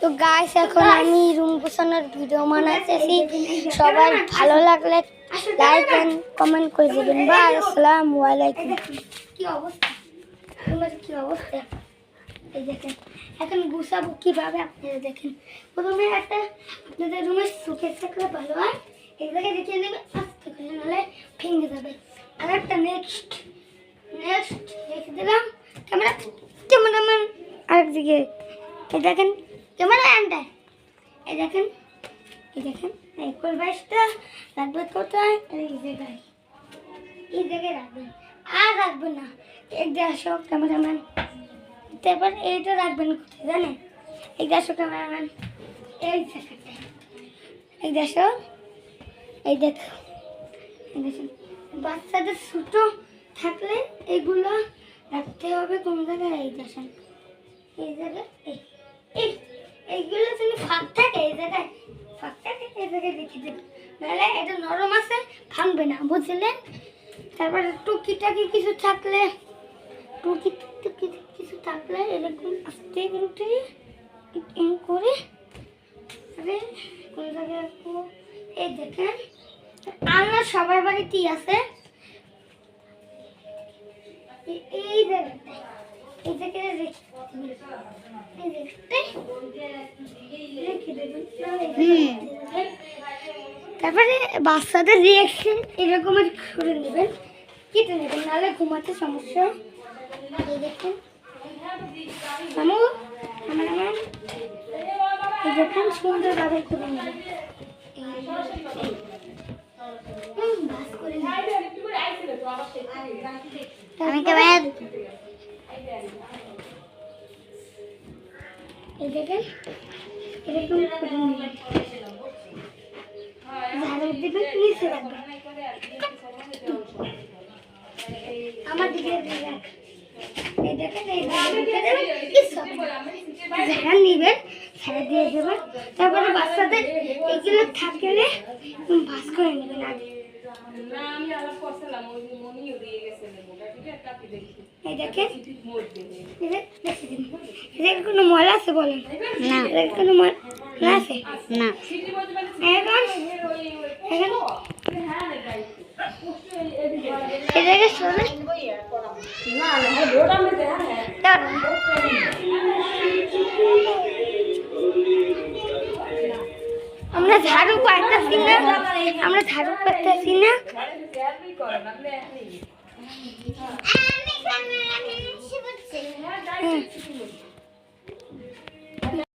তো গাইস এখন আমি রুম গোছানোর ভিডিও বানাতেছি। সবার ভালো লাগলে লাইক এন্ড কমেন্ট করে দেবেন। বাই, আসসালামু আলাইকুম। কি অবস্থা তোমার, কি অবস্থা? এই দেখেন এখন গুছাবো কিভাবে আপনারা দেখেন। প্রথমে একটা আপনাদের রুমে সুকেস থাকলে ভালো হয়, এই জায়গায় দেখিয়ে নেবে আস্তে করে, নাহলে ভেঙে যাবে। আর একটা নেক্সট রেখে দিলাম। ক্যামেরাম্যান আরেক দিকে, এই দেখেন ক্যামেরা আনটা, এই দেখেন এই কলবাসটা রাখবে কোথায়? এই জায়গায় রাখবেন, আর রাখবেন না। এক দেড়শো ক্যামেরাম্যান, তারপর এইটা রাখবেন কোথায় জানেন? এক দেড়শো ক্যামেরাম্যান এই জায়গাটায়, এক দেড়শো। এই দেখো বাচ্চাদের ছোটো থাকলে এগুলো রাখতে হবে কোন জায়গায়? এই দেখেন এই জায়গায়, এইগুলো যদি ফাঁক থাকে, এই জায়গায় ফাঁক থাকে, এই জায়গায় রেখে দেবেন, নাহলে এটা নরম আছে, ভাঙবে না, বুঝলেন? তারপরে টুকিটাকি কিছু থাকলে এরকম আস্তে করে কোন জায়গায় রাখবো? এই দেখেন আলনা সবার বাড়িতেই আছে। এই জায়গায় তারপরে বাচ্চাদের রিয়াকশন এরকম করে নেবেন, কেটে নেবেন, নাহলে ঘুমাতে সমস্যা। এই দেখেন দেখেন সুন্দরভাবে করে নেবেন। এই দেখেন এরকম করে নেবেন, ঝাড়ু দিবেন, নিচে রাখবেন। আমার দিকে এই দেখেন ঝাড়া নিবেন, ঝাড়া দিয়ে দেবেন। তারপরে বাচ্চাদের এগুলো থাকলে ভাস করে নেবেন আগে। এই দেখেন কোনো ময়লা আছে বলেন? না, কোনো ময়লা আছে না। এখন আমরা ঝাড়ু পাইতেছি না,